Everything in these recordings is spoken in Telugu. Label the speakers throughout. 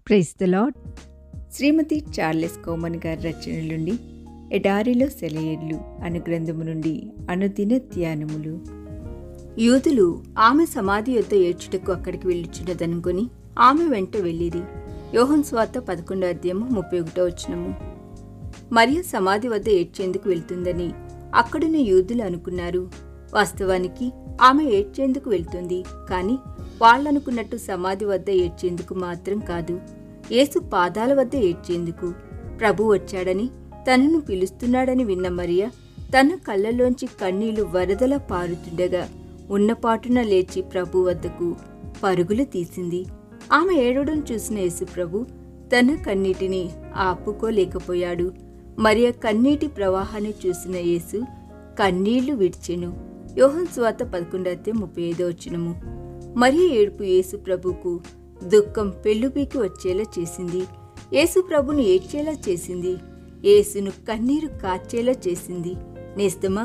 Speaker 1: Praise the Lord.
Speaker 2: Shrimati Charles Cowman గారి రచనల నుండి ఎడారిలో సెలయేర్లు అను గ్రంథము నుండి అనుదిన ధ్యానములు. యూదులు ఆమె సమాధి యొద్ద ఏడ్చుటకు అక్కడికి వెళ్ళుచున్నదనుకొని ఆమె వెంట వెళ్ళిరి. యోహాను సువార్త 11:31. మరియ సమాధి వద్ద ఏడ్చేందుకు వెళ్తుందని అక్కడున్న యూదులు అనుకున్నారు. వాస్తవానికి ఆమె ఏడ్చేందుకు వెళ్తుంది, కానీ వాళ్ళనుకున్నట్టు సమాధి వద్ద ఏడ్చేందుకు మాత్రం కాదు, యేసు పాదాల వద్ద ఏడ్చేందుకు. ప్రభు వచ్చాడని, తనను పిలుస్తున్నాడని విన్న మరియ తన కళ్ళలోంచి కన్నీళ్లు వరదలా పారుతుండగా ఉన్నపాటున లేచి ప్రభు వద్దకు పరుగులు తీసింది. ఆమె ఏడవడం చూసిన యేసు ప్రభు తన కన్నీటిని ఆపుకోలేకపోయాడు. మరియ కన్నీటి ప్రవాహాన్ని చూసిన యేసు కన్నీళ్లు విడిచెను. యోహాను సువార్త 11:35. మరియ ఏడుపు యేసు ప్రభుకు దుఃఖం పెళ్ళుబీకి వచ్చేలా చేసింది. యేసు ప్రభును ఏడ్చేలా చేసింది. యేసును కన్నీరు కార్చేలా చేసింది. నేస్తమా,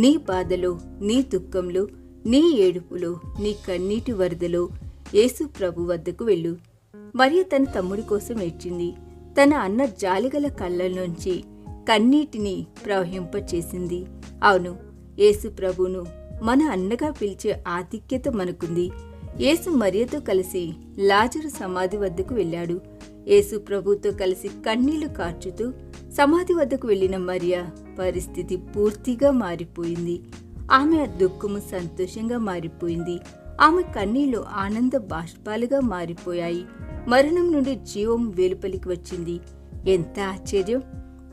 Speaker 2: నీ బాధలో, నీ దుఃఖంలో, నీ ఏడుపులో, నీ కన్నీటి వరదలో యేసు ప్రభు వద్దకు వెళ్ళు. మరియ తన తమ్ముడి కోసం ఏడ్చింది. తన అన్న జాలిగల కళ్ళల్లోంచి కన్నీటిని ప్రవహింపచేసింది. అవును, యేసు ప్రభును మన అన్నగా పిలిచే ఆధిక్యత మనకుంది. యేసు మరియతో కలిసి లాజరు సమాధి వద్దకు వెళ్ళాడు. యేసు ప్రభుతో కలిసి కన్నీళ్లు కార్చుతూ సమాధి వద్దకు వెళ్లిన మరియ పరిస్థితి పూర్తిగా మారిపోయింది. ఆమె దుఃఖము సంతోషంగా మారిపోయింది. ఆమె కన్నీళ్లు ఆనంద బాష్పాలుగా మారిపోయాయి. మరణం నుండి జీవం వెలుపలికి వచ్చింది. ఎంత ఆశ్చర్యం!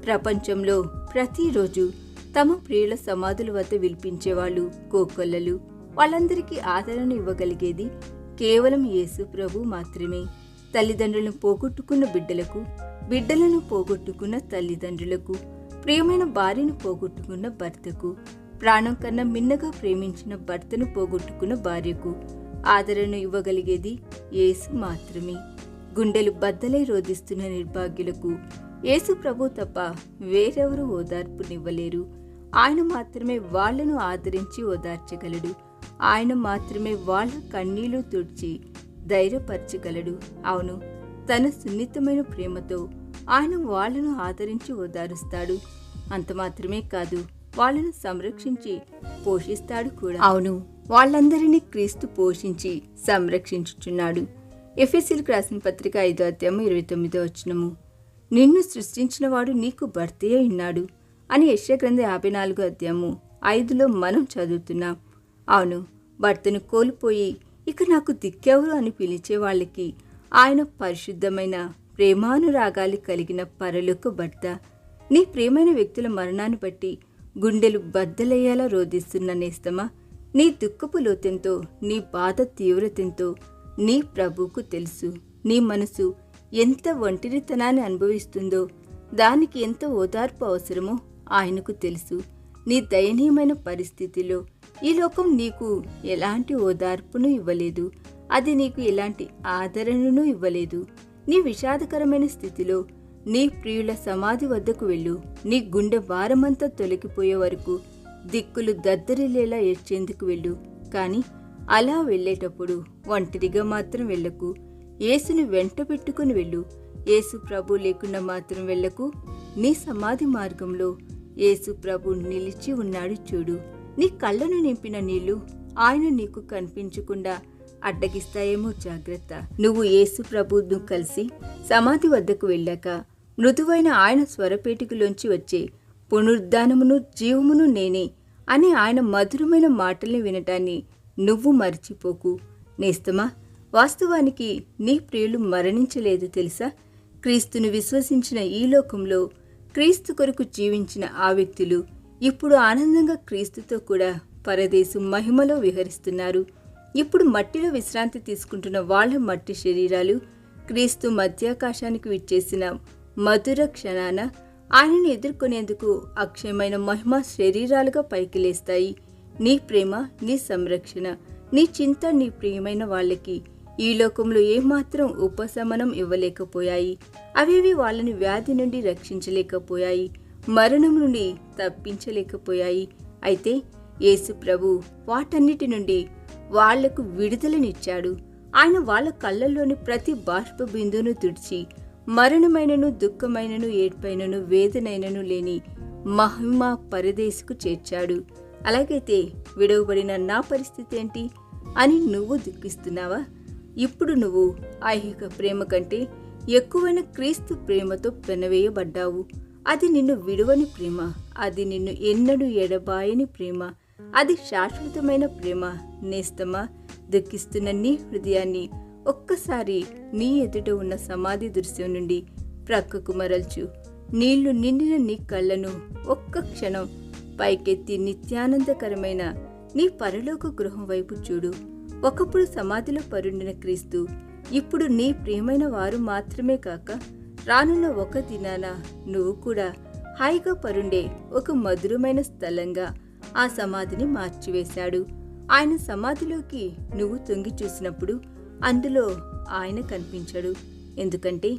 Speaker 2: ప్రపంచంలో ప్రతిరోజు తమ ప్రియుల సమాధుల వద్ద విలిపించేవాళ్ళు, కోకొల్లలు, వాళ్ళందరికీ ఆదరణ ఇవ్వగలిగేది కేవలం యేసు ప్రభు మాత్రమే. తల్లిదండ్రులను పోగొట్టుకున్న బిడ్డలకు, బిడ్డలను పోగొట్టుకున్న తల్లిదండ్రులకు, ప్రియమైన భార్యను పోగొట్టుకున్న భర్తకు, ప్రాణం కన్నా మిన్నగా ప్రేమించిన భర్తను పోగొట్టుకున్న భార్యకు ఆదరణ ఇవ్వగలిగేది యేసు మాత్రమే. గుండెలు బద్దలై రోధిస్తున్న నిర్భాగ్యులకు యేసు ప్రభు తప్ప వేరెవరూ ఓదార్పునివ్వలేరు. ఆయన మాత్రమే వాళ్లను ఆదరించి ఓదార్చగలడు. ఆయన మాత్రమే వాళ్ళ కన్నీళ్లు తుడిచి ధైర్యపరచగలడు. అవును, తన సున్నితమైన ప్రేమతో ఆయన వాళ్లను ఆదరించి ఓదారుస్తాడు. అంత మాత్రమే కాదు, వాళ్ళను సంరక్షించి పోషిస్తాడు కూడా. అవును, వాళ్ళందరినీ క్రీస్తు పోషించి సంరక్షించుచున్నాడు. ఎఫెసీయులకు రాసిన పత్రిక 5:29. నిన్ను సృష్టించినవాడు నీకు భర్తయే ఉన్నాడు అని యెషయా గ్రంథం 54:5 మనం చదువుతున్నాం. అవును, భర్తను కోల్పోయి ఇక నాకు దిక్కెవరు అని పిలిచే వాళ్ళకి ఆయన పరిశుద్ధమైన ప్రేమానురాగాలు కలిగిన పరలోక భర్త. నీ ప్రియమైన వ్యక్తుల మరణాన్ని బట్టి గుండెలు బద్దలయ్యేలా రోధిస్తున్న నేస్తమా, నీ దుఃఖపు లోతెంతో, నీ బాధ తీవ్రతెంతో నీ ప్రభువుకు తెలుసు. నీ మనసు ఎంత ఒంటరితనాన్ని అనుభవిస్తుందో, దానికి ఎంత ఓదార్పు అవసరమో ఆయనకు తెలుసు. నీ దయనీయమైన పరిస్థితిలో ఈ లోకం నీకు ఎలాంటి ఓదార్పును ఇవ్వలేదు. అది నీకు ఎలాంటి ఆదరణను ఇవ్వలేదు. నీ విషాదకరమైన స్థితిలో నీ ప్రియుల సమాధి వద్దకు వెళ్ళు. నీ గుండె భారమంతా తొలగిపోయే వరకు దిక్కులు దద్దరిల్లేలా ఏడ్చేందుకు వెళ్ళు. కానీ అలా వెళ్ళేటప్పుడు ఒంటరిగా మాత్రం వెళ్ళకు. యేసుని వెంట పెట్టుకుని వెళ్ళు. యేసు ప్రభు లేకుండా మాత్రం వెళ్ళకు. నీ సమాధి మార్గంలో యేసు ప్రభు నిలిచి ఉన్నాడు చూడు. నీ కళ్ళను నింపిన నీళ్లు ఆయన నీకు కనిపించకుండా అడ్డగిస్తాయేమో జాగ్రత్త. నువ్వు యేసు ప్రభును కలిసి సమాధి వద్దకు వెళ్ళాక మృదువైన ఆయన స్వరపేటికలోంచి వచ్చే పునరుద్ధానమును జీవమును నేనే అని ఆయన మధురమైన మాటల్ని వినటాన్ని నువ్వు మర్చిపోకు. నేస్తమా, వాస్తవానికి నీ ప్రియులు మరణించలేదు తెలుసా? క్రీస్తును విశ్వసించిన ఈ లోకంలో క్రీస్తు కొరకు జీవించిన ఆ వ్యక్తులు ఇప్పుడు ఆనందంగా క్రీస్తుతో కూడా పరదేశం మహిమలో విహరిస్తున్నారు. ఇప్పుడు మట్టిలో విశ్రాంతి తీసుకుంటున్న వాళ్ళ మట్టి శరీరాలు క్రీస్తు మధ్యాకాశానికి విచ్చేసిన మధుర క్షణాన ఆయనను ఎదుర్కొనేందుకు అక్షయమైన మహిమ శరీరాలుగా పైకి లేస్తాయి. నీ ప్రేమ, నీ సంరక్షణ, నీ చింత నీ ప్రియమైన వాళ్ళకి ఈ లోకంలో ఏమాత్రం ఉపశమనం ఇవ్వలేకపోయాయి. అవేవి వాళ్ళని వ్యాధి నుండి రక్షించలేకపోయాయి, మరణం నుండి తప్పించలేకపోయాయి. అయితే యేసు ప్రభు వాటన్నిటి నుండి వాళ్లకు విడుదలనిచ్చాడు. ఆయన వాళ్ళ కళ్ళల్లోని ప్రతి బాష్ప బిందును తుడిచి మరణమైనను దుఃఖమైనను ఏడ్పైనను వేదనైనను లేని మహిమ పరదేశకు చేర్చాడు. అలాగైతే విడవబడిన నా పరిస్థితి ఏంటి అని నువ్వు దుఃఖిస్తున్నావా? ఇప్పుడు నువ్వు ఐహిక ప్రేమ కంటే ఎక్కువైన క్రీస్తు ప్రేమతో పెనవేయబడ్డావు. అది నిన్ను విడువని ప్రేమ, అది నిన్ను ఎన్నడూ ఎడబాయని ప్రేమ, అది శాశ్వతమైన ప్రేమ. నేస్తమా, దుఃఖిస్తున్న నీ హృదయాన్ని ఒక్కసారి నీ ఎదుట ఉన్న సమాధి దృశ్యం నుండి ప్రక్కకు మరల్చు. నీళ్లు నిండిన నీ కళ్ళను ఒక్క క్షణం పైకెత్తి నిత్యానందకరమైన నీ పరలోక గృహం వైపు చూడు. ఒకప్పుడు సమాధిలో పరుండిన క్రీస్తు ఇప్పుడు నీ ప్రియమైన వారు మాత్రమే కాక రానున్న ఒక దినాన నువ్వు కూడా హాయిగా పరుండే ఒక మధురమైన స్థలంగా ఆ సమాధిని మార్చివేశాడు. ఆయన సమాధిలోకి నువ్వు తొంగి చూసినప్పుడు అందులో ఆయన కనిపించడు. ఎందుకంటే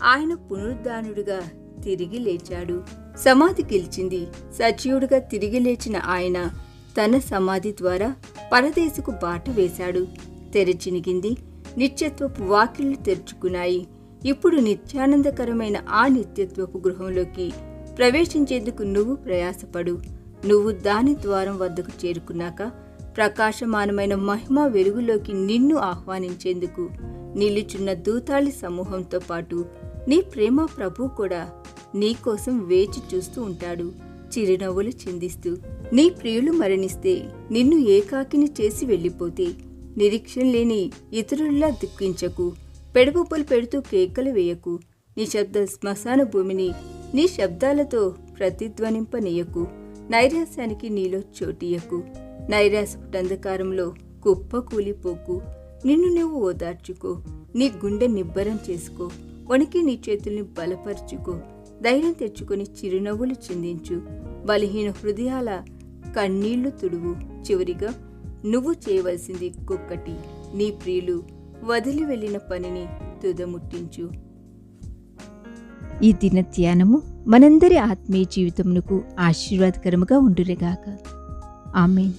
Speaker 2: ఆయన పునరుద్ధానుడుగా తిరిగి లేచాడు. సమాధి గెలిచింది. సజీవుడుగా తిరిగి లేచిన ఆయన తన సమాధి ద్వారా పరదేశకు బాట వేశాడు. తెరచినిగింది. నిత్యత్వపు వాకిళ్లు తెరుచుకున్నాయి. ఇప్పుడు నిత్యానందకరమైన ఆ నిత్యత్వపు గృహంలోకి ప్రవేశించేందుకు నువ్వు ప్రయాసపడు. నువ్వు దాని ద్వారం వద్దకు చేరుకున్నాక ప్రకాశమానమైన మహిమ వెలుగులోకి నిన్ను ఆహ్వానించేందుకు నిలుచున్న దూతాళి సమూహంతో పాటు నీ ప్రేమ ప్రభు కూడా నీకోసం వేచి చూస్తూ ఉంటాడు, చిరునవ్వులు చిందిస్తూ. నీ ప్రియులు మరణిస్తే, నిన్ను ఏకాకిని చేసి వెళ్ళిపోతే నిరీక్షణ లేని ఇతరుల్లా దుఃఖించకు. పెడబొబ్బలు పెడుతూ కేకలు వేయకు. నిశ్శబ్ద శ్మశాన భూమిని నీ శబ్దాలతో ప్రతిధ్వనింపనీయకు. నైరాశ్యానికి నీలో చోటియకు. నైరాశ్యపు అంధకారంలో కుప్ప కూలిపోకు. నిన్ను నువ్వు ఓదార్చుకో. నీ గుండె నిబ్బరం చేసుకో. వణికి నీ చేతుల్ని బలపరుచుకో. ధైర్యం తెచ్చుకొని చిరునవ్వులు చిందించు. బలహీన హృదయాల కన్నీళ్లు తుడువు. చివరిగా నువ్వు చేయవలసింది ఒక్కటి, నీ ప్రియులు వదిలి వెళ్ళిన పనిని తుదముట్టించు.
Speaker 1: ఈ దిన ధ్యానము మనందరి ఆత్మీయ జీవితమునకు ఆశీర్వాదకరముగా ఉండునుగాక. ఆమేన్.